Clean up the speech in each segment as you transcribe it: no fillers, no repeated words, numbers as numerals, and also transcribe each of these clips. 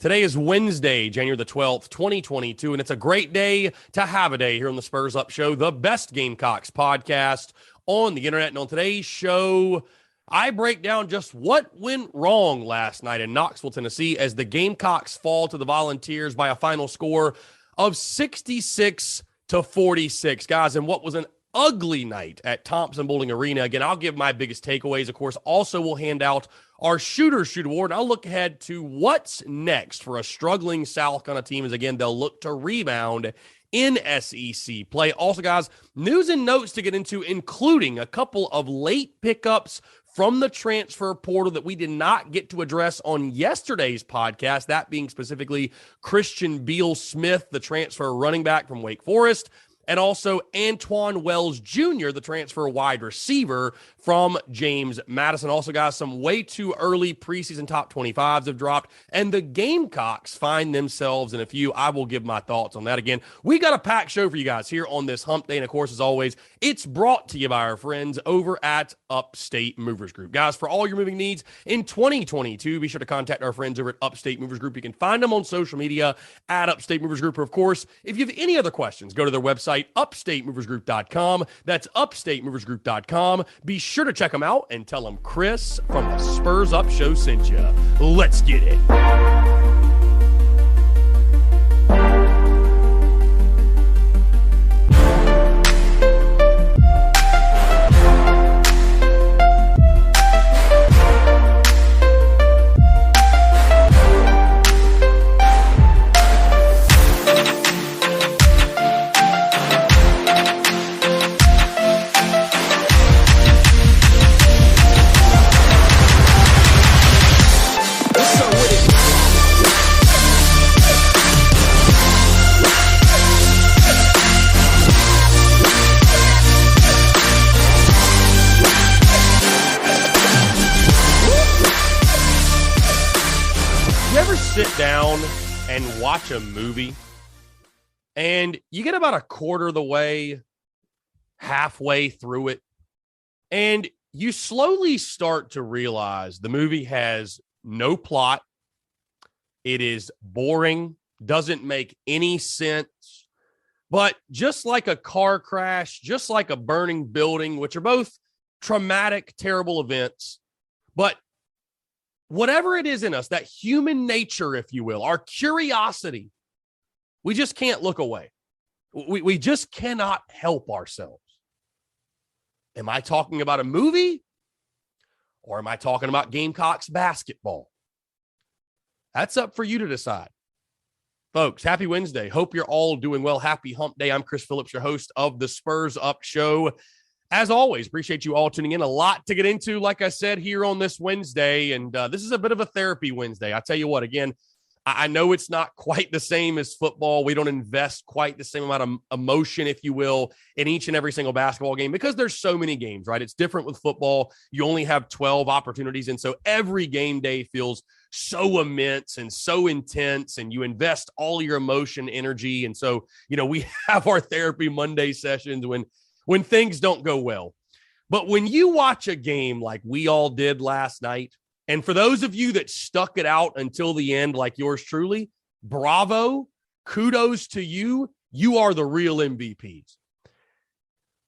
Today is Wednesday, January the 12th, 2022, and it's a great day to have a day here on the Spurs Up Show, the best Gamecocks podcast on the internet. And on today's show, I break down just what went wrong last night in Knoxville, Tennessee, as the Gamecocks fall to the Volunteers by a final score of 66-46, guys, and what was an ugly night at Thompson Bowling Arena. Again, I'll give my biggest takeaways. Of course, also we'll hand out our Shooter Shoot Award. I'll look ahead to what's next for a struggling South Carolina team as, again, they'll look to rebound in SEC play. Also, guys, news and notes to get into, including a couple of late pickups from the transfer portal that we did not get to address on yesterday's podcast, that being specifically Christian Beal-Smith, the transfer running back from Wake Forest, and also Antwane Wells Jr., the transfer wide receiver from James Madison. Also, guys, some way too early preseason top 25s have dropped, and the Gamecocks find themselves in a few. I will give my thoughts on that. Again, we got a packed show for you guys here on this hump day, and of course, as always, it's brought to you by our friends over at Upstate Movers Group. Guys, for all your moving needs in 2022, be sure to contact our friends over at Upstate Movers Group. You can find them on social media at Upstate Movers Group. Or, of course, if you have any other questions, go to their website, upstatemoversgroup.com. That's upstatemoversgroup.com. Be sure to check them out and tell them Chris from the Spurs Up Show sent you. Let's get it. Sit down and watch a movie and you get about a quarter of the way, halfway through it, and you slowly start to realize the movie has no plot. It is boring, doesn't make any sense. But just like a car crash, just like a burning building, which are both traumatic, terrible events, but whatever it is in us, that human nature, if you will, our curiosity, we just can't look away. We just cannot help ourselves. Am I talking about a movie or am I talking about Gamecocks basketball? That's up for you to decide. Folks, happy Wednesday. Hope you're all doing well. Happy hump day. I'm Chris Phillips, your host of the Spurs Up Show. As always, appreciate you all tuning in. A lot to get into, like I said, here on this Wednesday. And this is a bit of a therapy Wednesday. I tell you what, again, I know it's not quite the same as football. We don't invest quite the same amount of emotion, if you will, in each and every single basketball game because there's so many games, right? It's different with football. You only have 12 opportunities. And so every game day feels so immense and so intense, and you invest all your emotion, energy. And so, we have our therapy Monday sessions when things don't go well. But when you watch a game like we all did last night, and for those of you that stuck it out until the end, like yours truly, bravo, kudos to you. You are the real MVPs.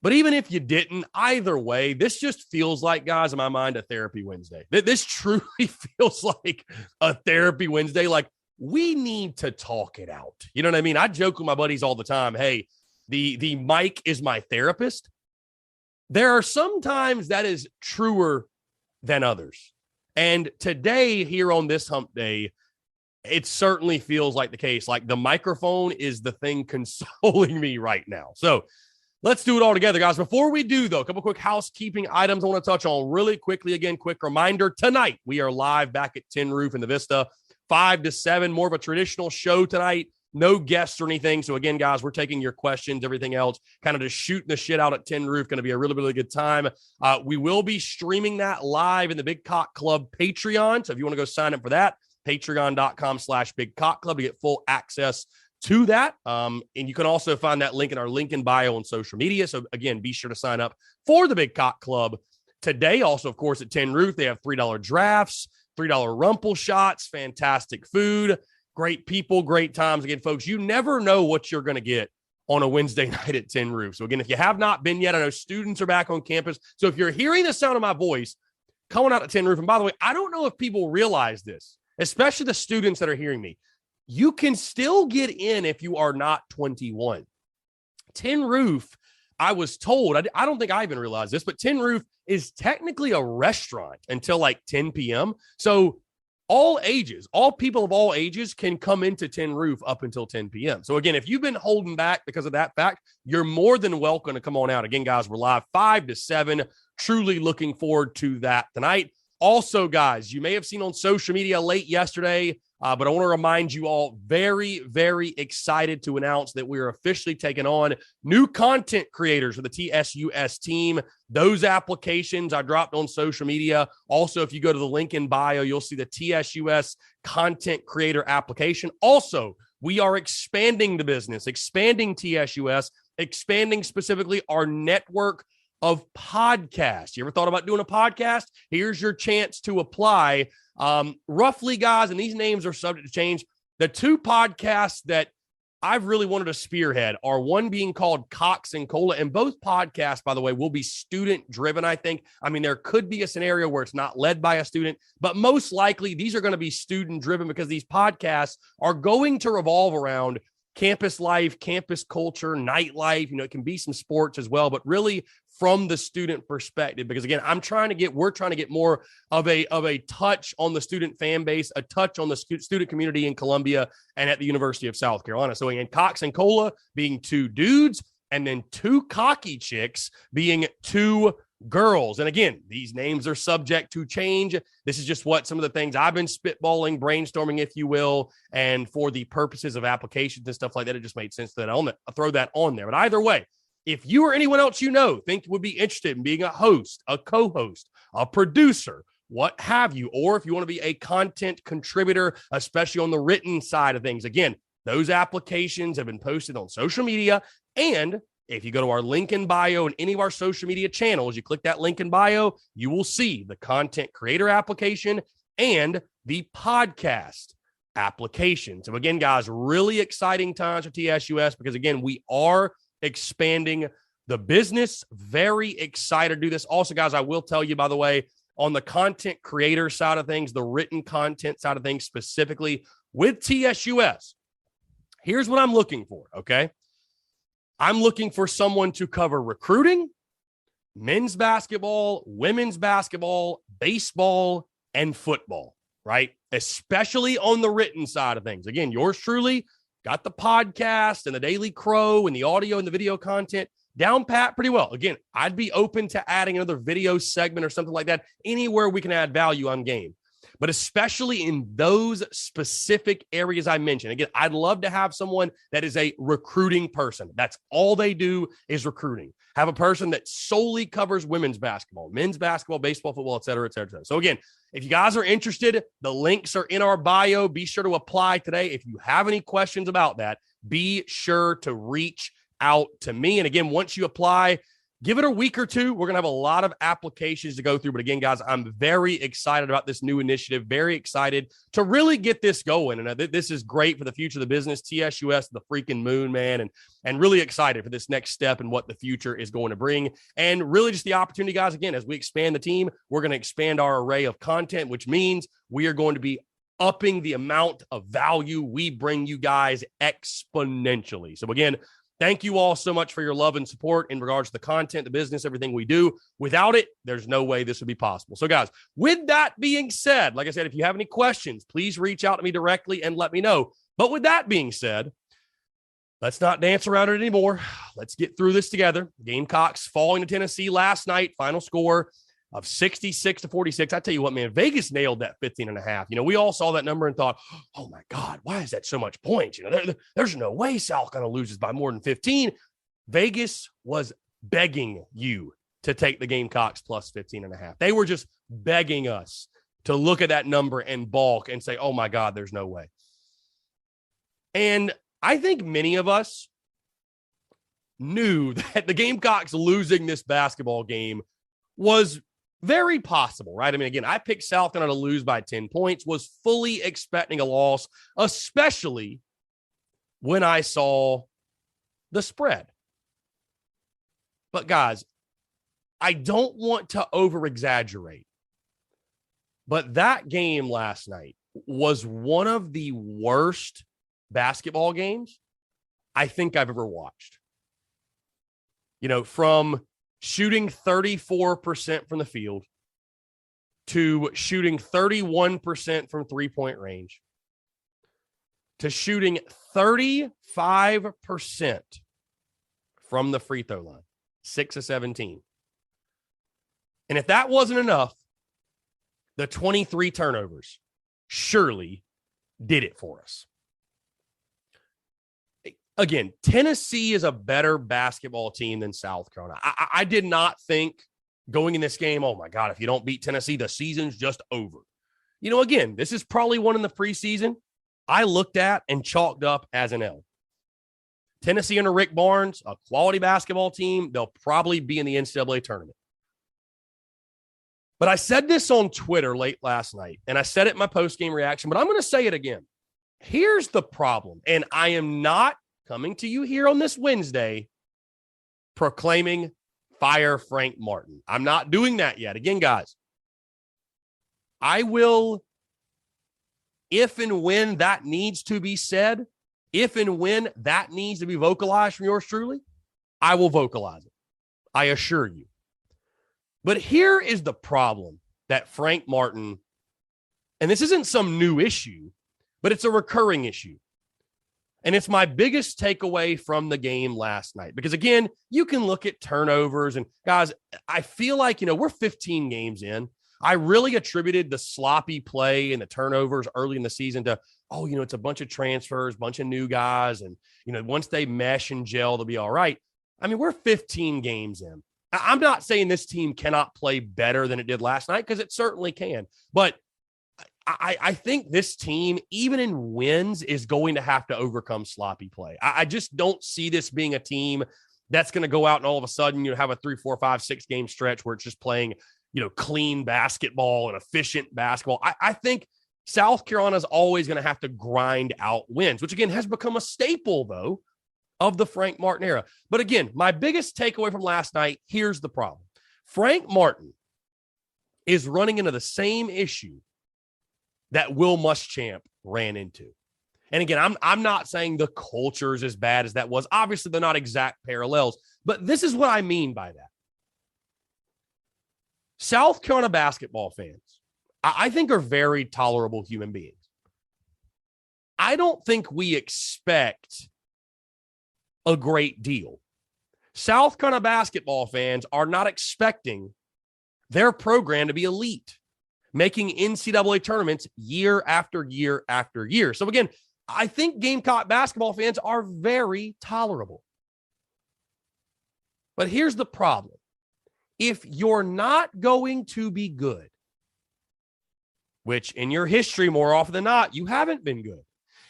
But even if you didn't, either way, this just feels like, guys, in my mind, a therapy Wednesday. This truly feels like a therapy Wednesday. Like, we need to talk it out. You know what I mean? I joke with my buddies all the time. Hey, the mic is my therapist. There are some times that is truer than others. And today, here on this hump day, it certainly feels like the case. Like the microphone is the thing consoling me right now. So let's do it all together, guys. Before we do, though, a couple quick housekeeping items I want to touch on really quickly. Again, quick reminder, tonight we are live back at Tin Roof in the Vista, 5 to 7, more of a traditional show tonight. No guests or anything. So again, guys, we're taking your questions, everything else, kind of just shooting the shit out at Tin Roof. Going to be a really, really good time. We will be streaming that live in the Big Cock Club Patreon. So if you want to go sign up for that, patreon.com/Big Cock Club to get full access to that. And you can also find that link in our link in bio on social media. So again, be sure to sign up for the Big Cock Club today. Also, of course, at Tin Roof, they have $3 drafts, $3 rumple shots, fantastic food. great people, great times. Again, folks, you never know what you're going to get on a Wednesday night at Tin Roof. So again, if you have not been yet, I know students are back on campus. So if you're hearing the sound of my voice, coming out at Tin Roof. And by the way, I don't know if people realize this, especially the students that are hearing me. You can still get in if you are not 21. Tin Roof, I was told, I don't think I even realized this, but Tin Roof is technically a restaurant until like 10 p.m. So all ages, all people of all ages can come into Tin Roof up until 10 p.m. So again, if you've been holding back because of that fact, you're more than welcome to come on out. Again, guys, we're live 5 to 7. Truly looking forward to that tonight. Also, guys, you may have seen on social media late yesterday, but I want to remind you all, very, very excited to announce that we are officially taking on new content creators for the TSUS team. Those applications I dropped on social media. Also, if you go to the link in bio, you'll see the TSUS content creator application. Also, we are expanding the business, expanding TSUS, expanding specifically our network of podcasts. You ever thought about doing a podcast? Here's your chance to apply. Roughly, guys, and these names are subject to change. The two podcasts that I've really wanted to spearhead are one being called Cox and Cola, and both podcasts, by the way, will be student driven. I think. I mean, there could be a scenario where it's not led by a student, but most likely these are going to be student driven because these podcasts are going to revolve around campus life, campus culture, nightlife. You know, it can be some sports as well, but really from the student perspective, because again, we're trying to get more of a touch on the student fan base, a touch on the student community in Columbia and at the University of South Carolina. So again, Cox and Cola being two dudes, and then two cocky chicks being two girls. And again, these names are subject to change. This is just what some of the things I've been spitballing, brainstorming, if you will, and for the purposes of applications and stuff like that, it just made sense that I'll throw that on there. But either way, if you or anyone else you know think would be interested in being a host, a co-host, a producer, what have you, or if you want to be a content contributor, especially on the written side of things, again, those applications have been posted on social media. And if you go to our link in bio and any of our social media channels, you click that link in bio, you will see the content creator application and the podcast application. So again, guys, really exciting times for TSUS because again, we are expanding the business. Very excited to do this. Also, guys, I will tell you, by the way, on the content creator side of things, the written content side of things, specifically with TSUS, here's what I'm looking for, okay? I'm looking for someone to cover recruiting, men's basketball, women's basketball, baseball, and football, right? Especially on the written side of things. Again, yours truly got the podcast and the Daily Crow and the audio and the video content down pat pretty well. Again, I'd be open to adding another video segment or something like that. Anywhere we can add value, I'm game. But especially in those specific areas I mentioned. Again, I'd love to have someone that is a recruiting person. That's all they do is recruiting. Have a person that solely covers women's basketball, men's basketball, baseball, football, et cetera, et cetera, et cetera. So again, if you guys are interested, the links are in our bio. Be sure to apply today. If you have any questions about that, be sure to reach out to me. And again, once you apply, give it a week or two. We're going to have a lot of applications to go through. But again, guys, I'm very excited about this new initiative, very excited to really get this going. And this is great for the future of the business. TSUS, the freaking moon, man. And really excited for this next step and what the future is going to bring. And really just the opportunity, guys, again, as we expand the team, we're going to expand our array of content, which means we are going to be upping the amount of value we bring you guys exponentially. So again, thank you all so much for your love and support in regards to the content, the business, everything we do. Without it, there's no way this would be possible. So guys, with that being said, like I said, if you have any questions, please reach out to me directly and let me know. But with that being said, let's not dance around it anymore. Let's get through this together. Gamecocks falling to Tennessee last night, final score of 66-46. I tell you what, man, Vegas nailed that 15.5. You know, we all saw that number and thought, oh my God, why is that so much points? You know, there's no way South Carolina loses by more than 15. Vegas was begging you to take the Gamecocks plus 15.5. They were just begging us to look at that number and balk and say, oh my God, there's no way. And I think many of us knew that the Gamecocks losing this basketball game was Very possible, right? I mean, again, I picked South Carolina to lose by 10 points, was fully expecting a loss, especially when I saw the spread. But guys, I don't want to over-exaggerate, but that game last night was one of the worst basketball games I think I've ever watched. You know, from shooting 34% from the field to shooting 31% from three-point range to shooting 35% from the free throw line, 6 of 17. And if that wasn't enough, the 23 turnovers surely did it for us. Again, Tennessee is a better basketball team than South Carolina. I did not think going in this game, oh my God, if you don't beat Tennessee, the season's just over. You know, again, this is probably one in the preseason I looked at and chalked up as an L. Tennessee under Rick Barnes, a quality basketball team. They'll probably be in the NCAA tournament. But I said this on Twitter late last night, and I said it in my post-game reaction, but I'm going to say it again. Here's the problem, and I am not coming to you here on this Wednesday proclaiming fire Frank Martin. I'm not doing that yet. Again, guys, I will, if and when that needs to be said, if and when that needs to be vocalized from yours truly, I will vocalize it. I assure you. But here is the problem that Frank Martin, and this isn't some new issue, but it's a recurring issue. And it's my biggest takeaway from the game last night. Because, again, you can look at turnovers. And, guys, I feel like, you know, we're 15 games in. I really attributed the sloppy play and the turnovers early in the season to, oh, you know, it's a bunch of transfers, bunch of new guys. And, you know, once they mesh and gel, they'll be all right. I mean, we're 15 games in. I'm not saying this team cannot play better than it did last night, because it certainly can. But I think this team, even in wins, is going to have to overcome sloppy play. I just don't see this being a team that's going to go out and all of a sudden, you know, have a 3, 4, 5, 6 game stretch where it's just playing, you know, clean basketball and efficient basketball. I think South Carolina is always going to have to grind out wins, which, again, has become a staple, though, of the Frank Martin era. But, again, my biggest takeaway from last night, here's the problem. Frank Martin is running into the same issue that Will Muschamp ran into. And again, I'm not saying the culture is as bad as that was. Obviously, they're not exact parallels, but this is what I mean by that. South Carolina basketball fans, I think, are very tolerable human beings. I don't think we expect a great deal. South Carolina basketball fans are not expecting their program to be elite, making NCAA tournaments year after year after year. So again, I think Gamecock basketball fans are very tolerable. But here's the problem. If you're not going to be good, which in your history, more often than not, you haven't been good.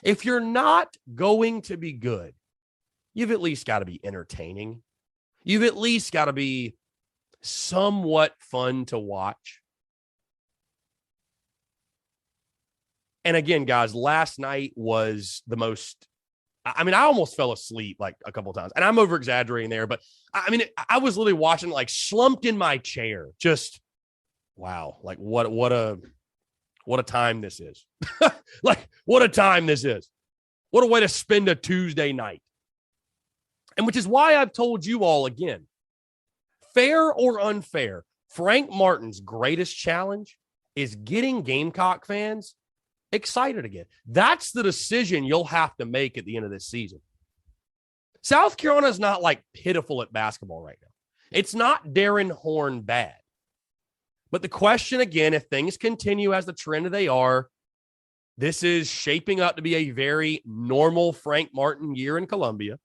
If you're not going to be good, you've at least got to be entertaining. You've at least got to be somewhat fun to watch. And again, guys, last night was the most, I mean, I almost fell asleep like a couple of times, and I'm over exaggerating there, but I mean, I was literally watching, like, slumped in my chair. Just, wow. Like what a time this is. Like, what a time this is. What a way to spend a Tuesday night. And which is why I've told you all again, fair or unfair, Frank Martin's greatest challenge is getting Gamecock fans excited again. That's the decision you'll have to make at the end of this season. South Carolina is not, like, pitiful at basketball right now. It's not Darren Horn bad. But the question, again, if things continue as the trend they are, this is shaping up to be a very normal Frank Martin year in Columbia.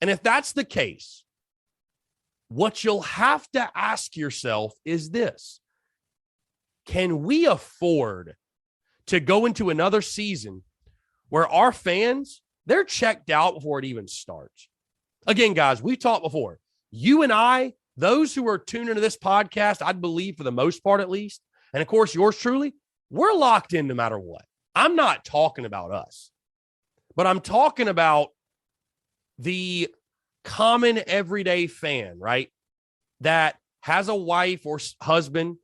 And if that's the case, what you'll have to ask yourself is this: can we afford to go into another season where our fans, they're checked out before it even starts? Again, guys, we've talked before. You and I those who are tuned into this podcast, I'd believe for the most part at least, and of course yours truly, we're locked in no matter what. I'm not talking about us, but I'm talking about the common everyday fan, right? That has a wife or husband,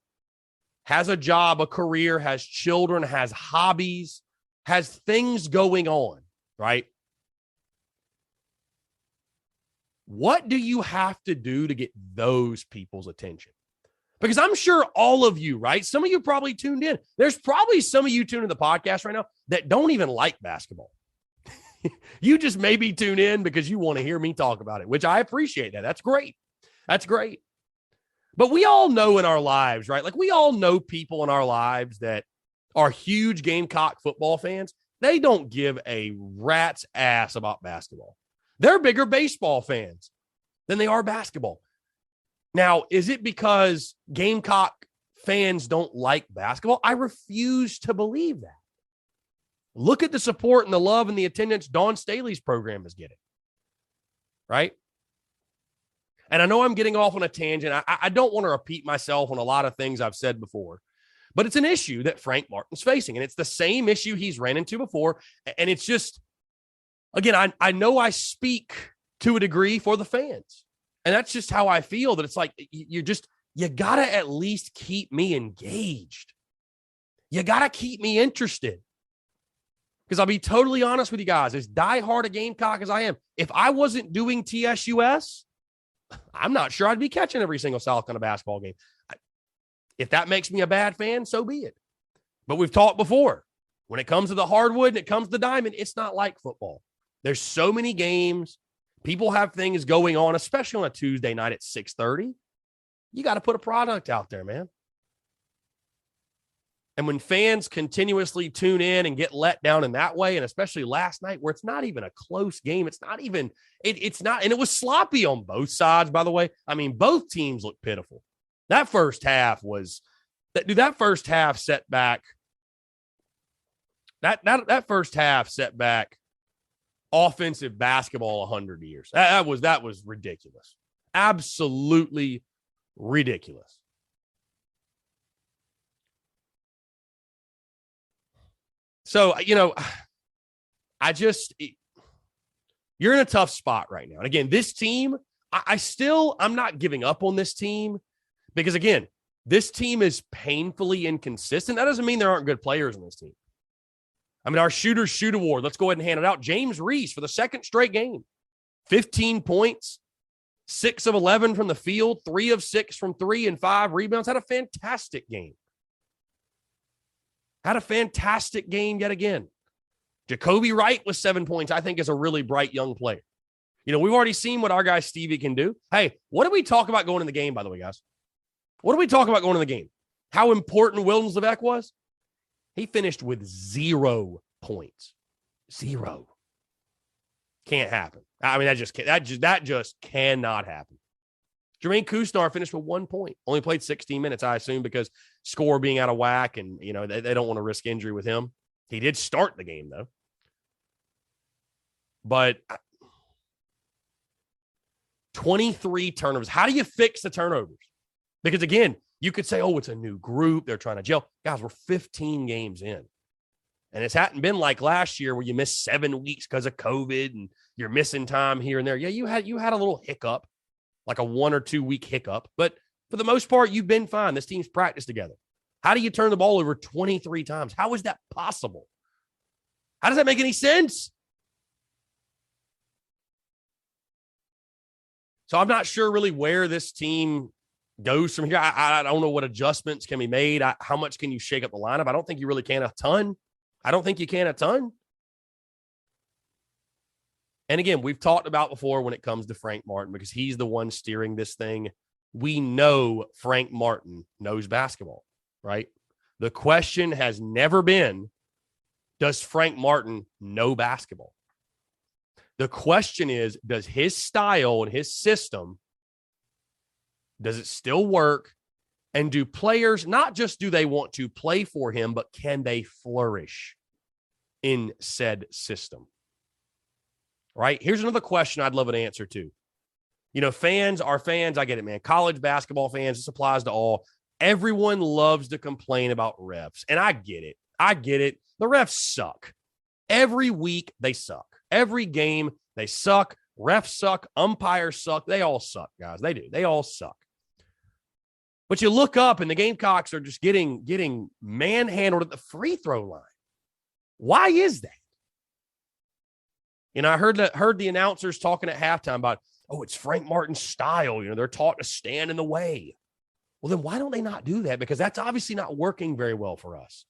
has a job, a career, has children, has hobbies, has things going on, right? What do you have to do to get those people's attention? Because I'm sure all of you, right? Some of you probably tuned in. There's probably some of you tuned in the podcast right now that don't even like basketball. You just maybe tune in because you want to hear me talk about it, which I appreciate that. That's great. That's great. But we all know in our lives, right? Like we all know people in our lives that are huge Gamecock football fans. They don't give a rat's ass about basketball. They're bigger baseball fans than they are basketball. Now, is it because Gamecock fans don't like basketball? I refuse to believe that. Look at the support and the love and the attendance Dawn Staley's program is getting, right? And I know I'm getting off on a tangent. I don't want to repeat myself on a lot of things I've said before, but it's an issue that Frank Martin's facing, and it's the same issue he's ran into before. And it's just, again, I know I speak to a degree for the fans, and that's just how I feel, that it's like you got to at least keep me engaged. You got to keep me interested. Because I'll be totally honest with you guys, as diehard a Gamecock as I am, if I wasn't doing TSUS, I'm not sure I'd be catching every single South Carolina basketball game. If that makes me a bad fan, so be it. But we've talked before, when it comes to the hardwood and it comes to the diamond, it's not like football. There's so many games. People have things going on, especially on a Tuesday night at 6:30. You got to put a product out there, man. And when fans continuously tune in and get let down in that way, and especially last night where it's not even a close game, it's not, and it was sloppy on both sides, by the way. I mean, both teams looked pitiful. That first half set back. That first half set back offensive basketball 100 years. That was ridiculous. Absolutely ridiculous. So, you're in a tough spot right now. And again, this team, I'm not giving up on this team because, again, this team is painfully inconsistent. That doesn't mean there aren't good players in this team. I mean, our Shooters Shoot Award, let's go ahead and hand it out. James Reese for the second straight game, 15 points, 6 of 11 from the field, 3 of 6 from 3 and 5 rebounds. Had a fantastic game. Had a fantastic game yet again. Jacoby Wright with 7 points, I think, is a really bright young player. We've already seen what our guy Stevie can do. Hey, what did we talk about going in the game, by the way, guys? What did we talk about going in the game? How important Wildens Levesque was? He finished with 0 points. 0. Can't happen. I mean, that just cannot happen. Jermaine Kusnar finished with 1 point. Only played 16 minutes, I assume, because score being out of whack and, they don't want to risk injury with him. He did start the game, though. But 23 turnovers. How do you fix the turnovers? Because, again, you could say, oh, it's a new group. They're trying to gel. Guys, we're 15 games in. And it's hadn't been like last year where you missed 7 weeks because of COVID and you're missing time here and there. Yeah, you had a little hiccup, like a 1 or 2 week hiccup. But for the most part, you've been fine. This team's practiced together. How do you turn the ball over 23 times? How is that possible? How does that make any sense? So I'm not sure really where this team goes from here. I don't know what adjustments can be made. How much can you shake up the lineup? I don't think you really can a ton. I don't think you can a ton. And again, we've talked about before when it comes to Frank Martin, because he's the one steering this thing. We know Frank Martin knows basketball, right? The question has never been, does Frank Martin know basketball? The question is, does his style and his system, does it still work? And do players, not just do they want to play for him, but can they flourish in said system? Right? Here's another question I'd love an answer to. Fans are fans. I get it, man. College basketball fans, this applies to all. Everyone loves to complain about refs, and I get it. The refs suck. Every week, they suck. Every game, they suck. Refs suck. Umpires suck. They all suck, guys. They do. They all suck. But you look up, and the Gamecocks are just getting manhandled at the free throw line. Why is that? I heard the announcers talking at halftime about, it's Frank Martin's style. They're taught to stand in the way. Well, then why don't they not do that? Because that's obviously not working very well for us.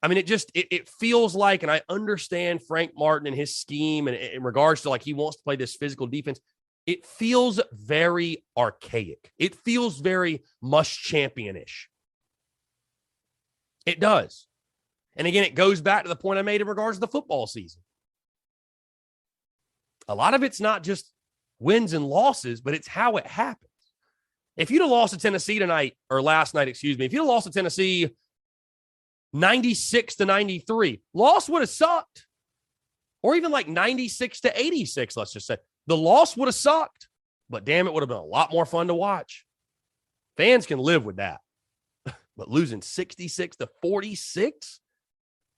I mean, it feels like, and I understand Frank Martin and his scheme and in regards to he wants to play this physical defense. It feels very archaic. It feels very Muschampian-ish. It does. And again, it goes back to the point I made in regards to the football season. A lot of it's not just wins and losses, but it's how it happens. If you'd have lost to Tennessee last night, if you'd have lost to Tennessee 96-93, loss would have sucked. Or even 96-86, let's just say. The loss would have sucked, but damn, it would have been a lot more fun to watch. Fans can live with that. But losing 66-46?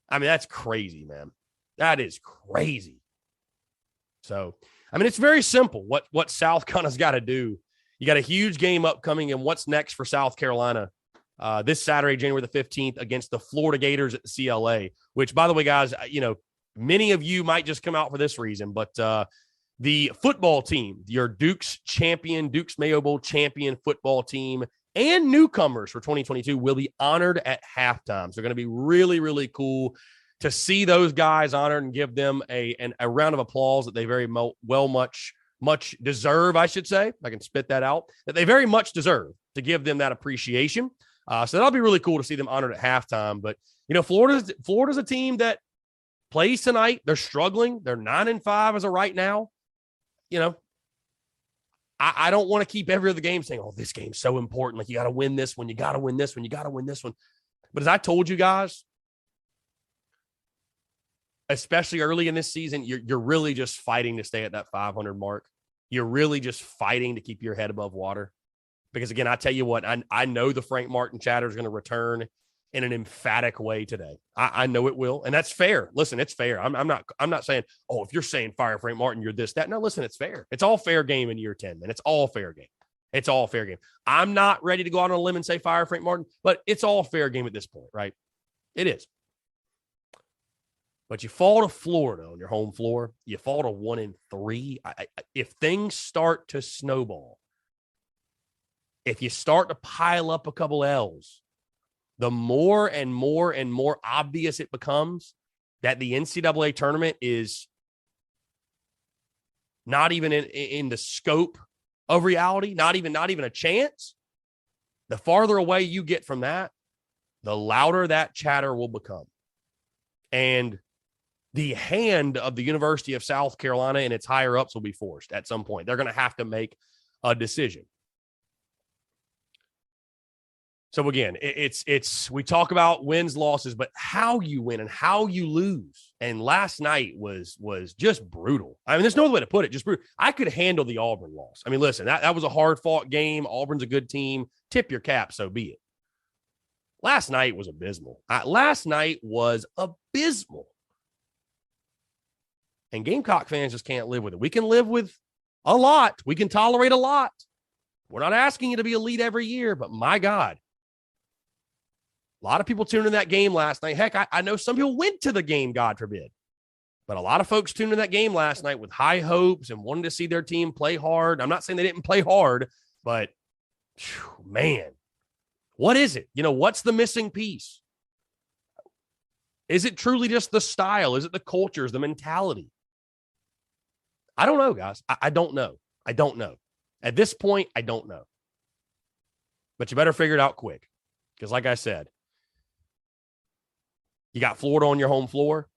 I mean, that's crazy, man. That is crazy. So, I mean, it's very simple what South Carolina's got to do. You got a huge game upcoming, and what's next for South Carolina this Saturday, January the 15th, against the Florida Gators at the CLA, which, by the way, guys, many of you might just come out for this reason, but the football team, your Dukes Mayo Bowl champion football team, and newcomers for 2022 will be honored at halftime. So they're going to be really, really cool to see those guys honored and give them a round of applause that they very much deserve, I should say. I can spit that out. That they very much deserve to give them that appreciation. So that'll be really cool to see them honored at halftime. But, Florida's a team that plays tonight. They're struggling. They're 9-5 as of right now. I don't want to keep every other game saying, this game's so important. You got to win this one. You got to win this one. You got to win this one. But as I told you guys, especially early in this season, you're really just fighting to stay at that 500 mark. You're really just fighting to keep your head above water. Because, again, I tell you what, I know the Frank Martin chatter is going to return in an emphatic way today. I know it will, and that's fair. Listen, it's fair. I'm not saying, if you're saying fire Frank Martin, you're this, that. No, listen, it's fair. It's all fair game in year 10, man. It's all fair game. It's all fair game. I'm not ready to go out on a limb and say fire Frank Martin, but it's all fair game at this point, right? It is. But you fall to Florida on your home floor. You fall to 1-3. If things start to snowball, if you start to pile up a couple L's, the more and more and more obvious it becomes that the NCAA tournament is not even in the scope of reality, not even a chance. The farther away you get from that, the louder that chatter will become. And the hand of the University of South Carolina and its higher ups will be forced at some point. They're going to have to make a decision. So again, we talk about wins, losses, but how you win and how you lose. And last night was just brutal. I mean, there's no other way to put it, just brutal. I could handle the Auburn loss. I mean, listen, that was a hard-fought game. Auburn's a good team. Tip your cap, so be it. Last night was abysmal. And Gamecock fans just can't live with it. We can live with a lot. We can tolerate a lot. We're not asking you to be elite every year, but my God. A lot of people tuned in that game last night. Heck, I know some people went to the game, God forbid. But a lot of folks tuned in that game last night with high hopes and wanted to see their team play hard. I'm not saying they didn't play hard, but man, what is it? What's the missing piece? Is it truly just the style? Is it the cultures, the mentality? I don't know, guys. I don't know. I don't know. At this point, I don't know. But you better figure it out quick. Because like I said, you got Florida on your home floor.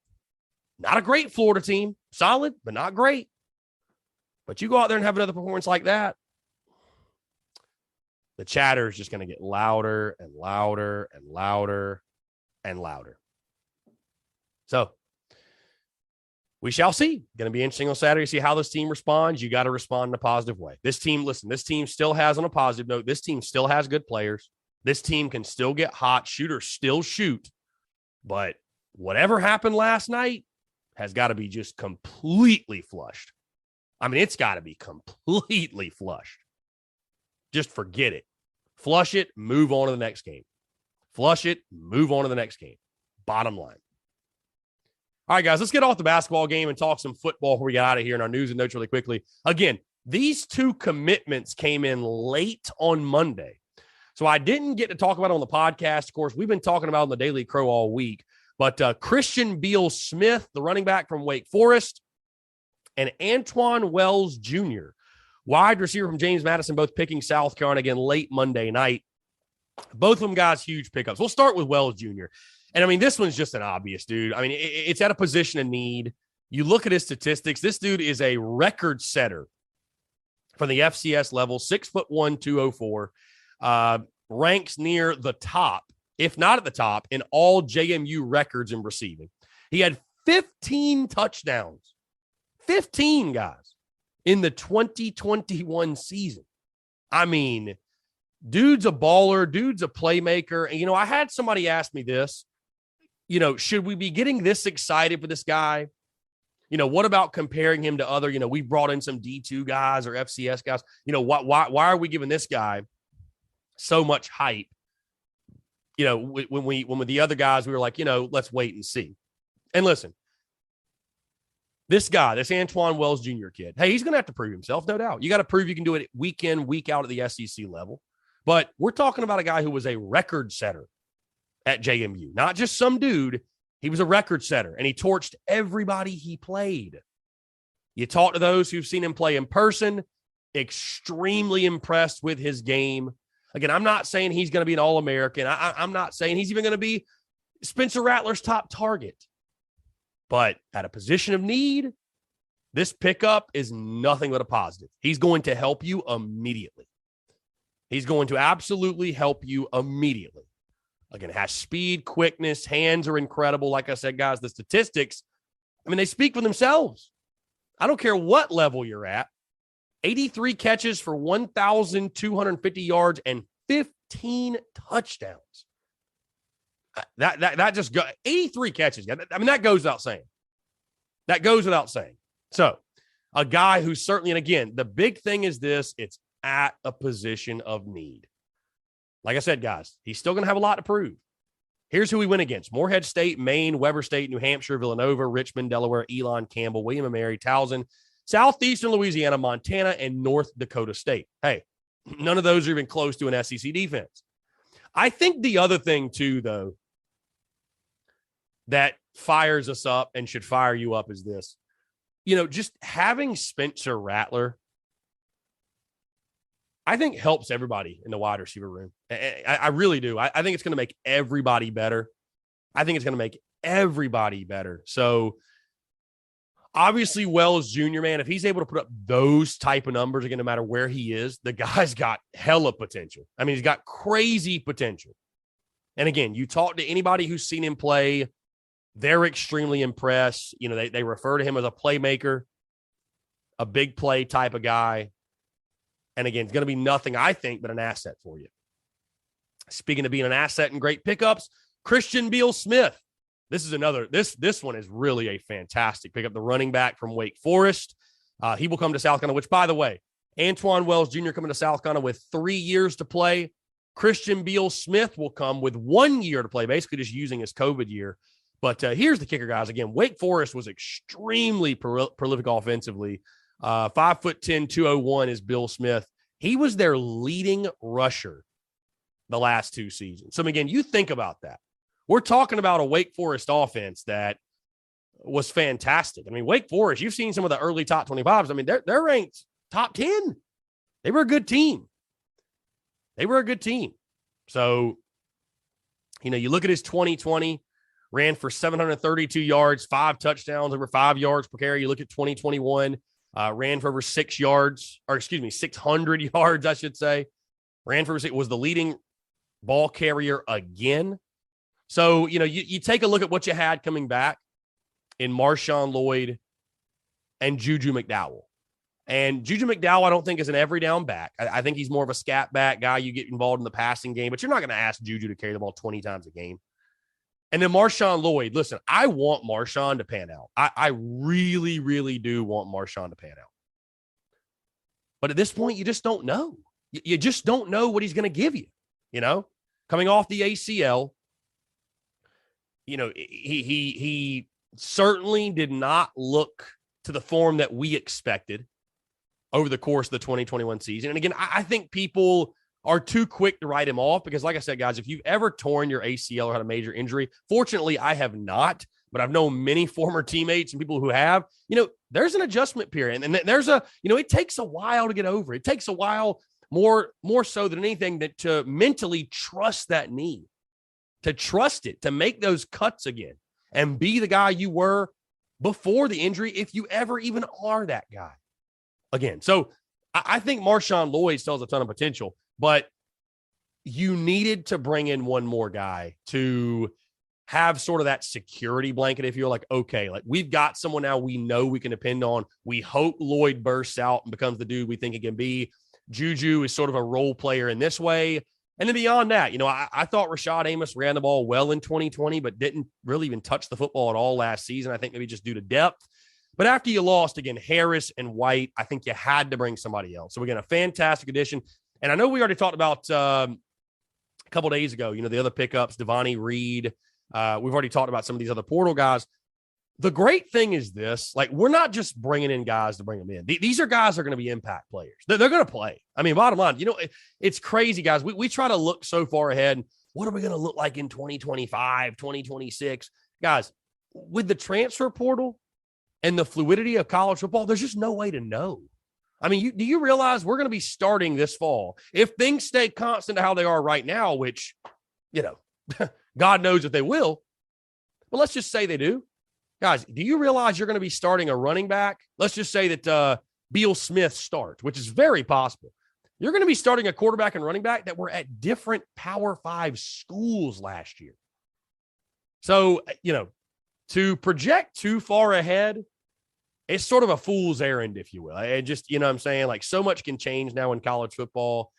Not a great Florida team. Solid, but not great. But you go out there and have another performance like that, the chatter is just going to get louder and louder and louder and louder. So we shall see. Going to be interesting on Saturday to see how this team responds. You got to respond in a positive way. This team, listen, this team still has, on a positive note, this team still has good players. This team can still get hot. Shooters still shoot. But whatever happened last night has got to be just completely flushed. I mean, it's got to be completely flushed. Just forget it. Flush it, move on to the next game. Flush it, move on to the next game. Bottom line. All right, guys, let's get off the basketball game and talk some football before we get out of here in our news and notes really quickly. Again, these two commitments came in late on Monday. So I didn't get to talk about it on the podcast. Of course, we've been talking about it on the Daily Crow all week. But Christian Beal-Smith, the running back from Wake Forest, and Antwane Wells Jr., wide receiver from James Madison, both picking South Carolina again late Monday night. Both of them guys, huge pickups. We'll start with Wells Jr. And, I mean, this one's just an obvious dude. I mean, it's at a position of need. You look at his statistics. This dude is a record setter for the FCS level, 6'1", 204. Ranks near the top, if not at the top, in all JMU records in receiving. He had 15 touchdowns. 15, guys, in the 2021 season. I mean, dude's a baller. Dude's a playmaker. And, I had somebody ask me this. Should we be getting this excited for this guy? What about comparing him to other, we brought in some D2 guys or FCS guys. Why are we giving this guy so much hype? When with the other guys, we were like, let's wait and see. And listen, this guy, this Antwane Wells Jr. kid, hey, he's going to have to prove himself, no doubt. You got to prove you can do it week in, week out at the SEC level. But we're talking about a guy who was a record setter at JMU, not just some dude. He was a record setter, and he torched everybody he played. You talk to those who've seen him play in person, extremely impressed with his game. Again, I'm not saying he's going to be an All-American. I'm not saying he's even going to be Spencer Rattler's top target. But at a position of need, this pickup is nothing but a positive. He's going to help you immediately. He's going to absolutely help you immediately. Again, has speed, quickness, hands are incredible. Like I said, guys, the statistics, they speak for themselves. I don't care what level you're at. 83 catches for 1,250 yards and 15 touchdowns. That just got 83 catches. That goes without saying. That goes without saying. So a guy who's certainly, and again, the big thing is this, it's at a position of need. Like I said, guys, he's still going to have a lot to prove. Here's who he went against: Morehead State, Maine, Weber State, New Hampshire, Villanova, Richmond, Delaware, Elon, Campbell, William & Mary, Towson, Southeastern Louisiana, Montana, and North Dakota State. Hey, none of those are even close to an SEC defense. I think the other thing, too, though, that fires us up and should fire you up is this. Just having Spencer Rattler, I think helps everybody in the wide receiver room. I really do. I think it's going to make everybody better. I think it's going to make everybody better. So, obviously, Wells Jr., man, if he's able to put up those type of numbers, again, no matter where he is, the guy's got hella potential. He's got crazy potential. And again, you talk to anybody who's seen him play, they're extremely impressed. They refer to him as a playmaker, a big play type of guy. And again, it's going to be nothing, I think, but an asset for you. Speaking of being an asset and great pickups, Christian Beal-Smith. This is another, this one is really a fantastic pickup. The running back from Wake Forest. He will come to South Carolina, which, by the way, Antwane Wells Jr. coming to South Carolina with 3 years to play. Christian Beal-Smith will come with 1 year to play, basically just using his COVID year. But here's the kicker, guys. Again, Wake Forest was extremely prolific offensively. 5'10", 201 is Beal-Smith. He was their leading rusher the last 2 seasons. So, again, you think about that. We're talking about a Wake Forest offense that was fantastic. Wake Forest, you've seen some of the early top 25s. They're ranked top 10. They were a good team. So, you look at his 2020, ran for 732 yards, 5 touchdowns, over 5 yards per carry. You look at 2021, ran for over 600 yards, I should say. Ran for, was the leading ball carrier again. So, you take a look at what you had coming back in Marshawn Lloyd and Juju McDowell. And Juju McDowell, I don't think is an every down back. I think he's more of a scat back guy. You get involved in the passing game, but you're not going to ask Juju to carry the ball 20 times a game. And then Marshawn Lloyd, listen, I want Marshawn to pan out. I really, really do want Marshawn to pan out. But at this point, you just don't know. You just don't know what he's going to give you, Coming off the ACL, he certainly did not look to the form that we expected over the course of the 2021 season. And again, I think people are too quick to write him off because, like I said, guys, if you've ever torn your ACL or had a major injury, fortunately, I have not, but I've known many former teammates and people who have, there's an adjustment period. And there's it takes a while to get over. It takes a while more so than anything to mentally trust that knee, to trust it, to make those cuts again and be the guy you were before the injury, if you ever even are that guy again. So I think Marshawn Lloyd still has a ton of potential, but you needed to bring in one more guy to have sort of that security blanket. If you're like, okay, like we've got someone now we know we can depend on. We hope Lloyd bursts out and becomes the dude we think he can be. Juju is sort of a role player in this way. And then beyond that, I thought Rashad Amos ran the ball well in 2020, but didn't really even touch the football at all last season. I think maybe just due to depth. But after you lost, again, Harris and White, I think you had to bring somebody else. So again, a fantastic addition. And I know we already talked about a couple days ago, the other pickups, Devontae Reed. We've already talked about some of these other portal guys. The great thing is this, like, we're not just bringing in guys to bring them in. These are guys that are going to be impact players. They're going to play. I mean, bottom line, it's crazy, guys. We try to look so far ahead. What are we going to look like in 2025, 2026? Guys, with the transfer portal and the fluidity of college football, there's just no way to know. I mean, do you realize we're going to be starting this fall? If things stay constant to how they are right now, which, God knows if they will, but let's just say they do. Guys, do you realize you're going to be starting a running back? Let's just say that Beal-Smith starts, which is very possible. You're going to be starting a quarterback and running back that were at different Power 5 schools last year. So, to project too far ahead, it's sort of a fool's errand, if you will. It just, what I'm saying? Like, so much can change now in college football,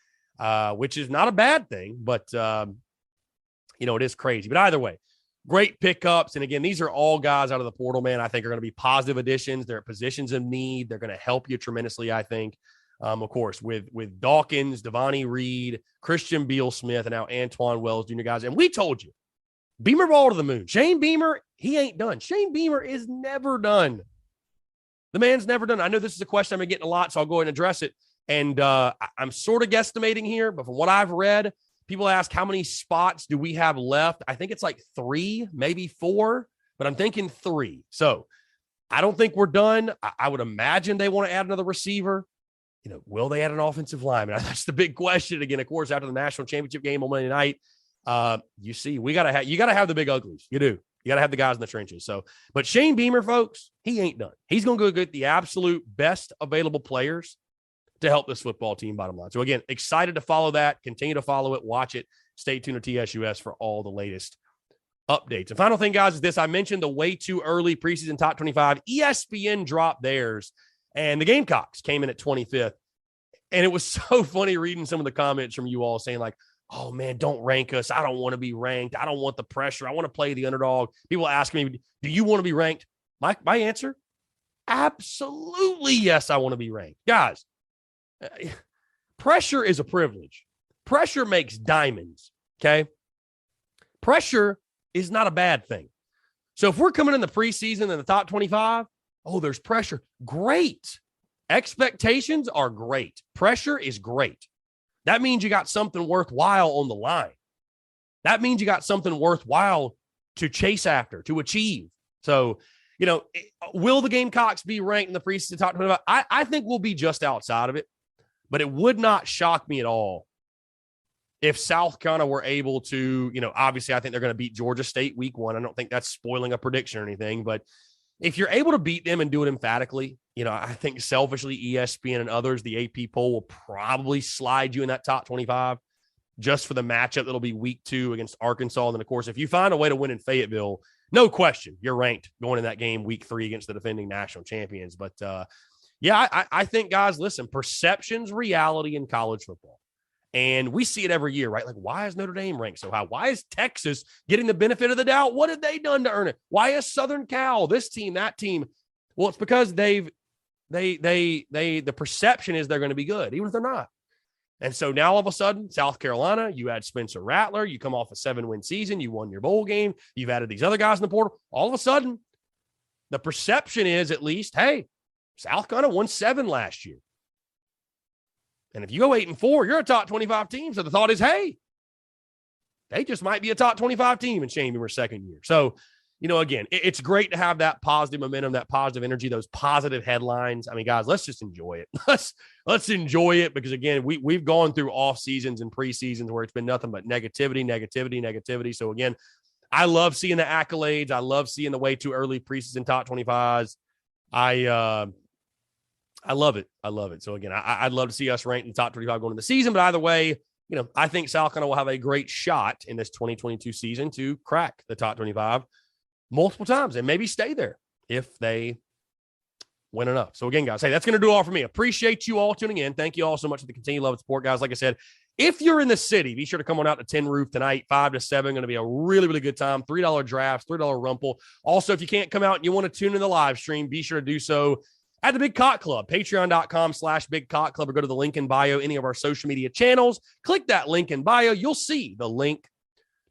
which is not a bad thing, but, it is crazy. But either way, great pickups. And again, these are all guys out of the portal, man, I think are going to be positive additions. They're at positions of need. They're going to help you tremendously, I think. Of course, with Dawkins, Devontae Reed, Christian Beal-Smith, and now Antwane Wells Jr. guys. And we told you, Beamer ball to the moon. Shane Beamer, he ain't done. Shane Beamer is never done. The man's never done. I know this is a question I've been getting a lot, so I'll go ahead and address it. And I'm sort of guesstimating here, but from what I've read, people ask how many spots do we have left? I think it's like 3, maybe 4, but I'm thinking 3. So I don't think we're done. I would imagine they want to add another receiver. Will they add an offensive lineman? That's the big question. Again, of course, after the national championship game on Monday night, you got to have the big uglies. You do. You got to have the guys in the trenches. So, but Shane Beamer, folks, he ain't done. He's going to go get the absolute best available players to help this football team, bottom line. So again, excited to follow that, continue to follow it, watch it, stay tuned to TSUS for all the latest updates. And final thing, guys, is this. I mentioned the way too early preseason top 25. ESPN dropped theirs, and the Gamecocks came in at 25th. And it was so funny reading some of the comments from you all saying like, oh man, don't rank us. I don't want to be ranked. I don't want the pressure. I want to play the underdog. People ask me, do you want to be ranked? My answer, absolutely yes, I want to be ranked. Guys, pressure is a privilege. Pressure makes diamonds, okay? Pressure is not a bad thing. So if we're coming in the preseason in the top 25, oh, there's pressure. Great. Expectations are great. Pressure is great. That means you got something worthwhile on the line. That means you got something worthwhile to chase after, to achieve. So, will the Gamecocks be ranked in the preseason top 25? I think we'll be just outside of it. But it would not shock me at all if South Carolina were able to, obviously I think they're going to beat Georgia State week 1. I don't think that's spoiling a prediction or anything. But if you're able to beat them and do it emphatically, I think selfishly ESPN and others, the AP poll will probably slide you in that top 25 just for the matchup that'll be week 2 against Arkansas. And then, of course, if you find a way to win in Fayetteville, no question, you're ranked going in that game week 3 against the defending national champions. But I think, guys, listen, perception's reality in college football. And we see it every year, right? Like, why is Notre Dame ranked so high? Why is Texas getting the benefit of the doubt? What have they done to earn it? Why is Southern Cal, this team, that team? Well, it's because the perception is they're going to be good, even if they're not. And so now all of a sudden, South Carolina, you add Spencer Rattler, you come off a 7-win season, you won your bowl game, you've added these other guys in the portal. All of a sudden, the perception is at least, hey, South Carolina won 7 last year. And if you go 8-4, you're a top 25 team. So the thought is, hey, they just might be a top 25 team in Shane Beamer's second year. So, again, it's great to have that positive momentum, that positive energy, those positive headlines. I mean, guys, let's just enjoy it. Let's enjoy it because, again, we've gone through off seasons and preseasons where it's been nothing but negativity. So, again, I love seeing the accolades. I love seeing the way too early preseason top 25s. I love it. So, again, I'd love to see us ranked in the top 25 going into the season. But either way, I think South Carolina will have a great shot in this 2022 season to crack the top 25 multiple times and maybe stay there if they win enough. So, again, guys, hey, that's going to do all for me. Appreciate you all tuning in. Thank you all so much for the continued love and support, guys. Like I said, if you're in the city, be sure to come on out to Tin Roof tonight, 5 to 7. Going to be a really, really good time. $3 drafts, $3 rumple. Also, if you can't come out and you want to tune in the live stream, be sure to do so at the Big Cock Club, patreon.com/Big Cock Club, or go to the link in bio, any of our social media channels. Click that link in bio. You'll see the link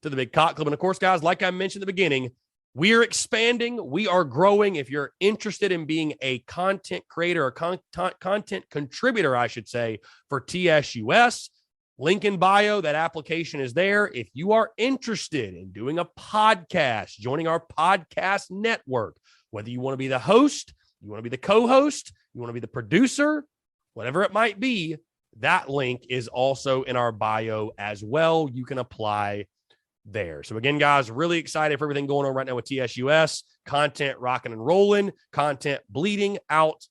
to the Big Cock Club. And of course, guys, like I mentioned at the beginning, we are expanding. We are growing. If you're interested in being a content creator or content contributor, I should say, for TSUS, link in bio, that application is there. If you are interested in doing a podcast, joining our podcast network, whether you want to be the host, you want to be the co-host, you want to be the producer, whatever it might be, that link is also in our bio as well. You can apply there. So again, guys, really excited for everything going on right now with TSUS. Content rocking and rolling, content bleeding out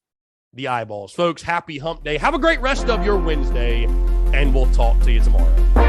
the eyeballs. Folks, happy hump day. Have a great rest of your Wednesday, and we'll talk to you tomorrow.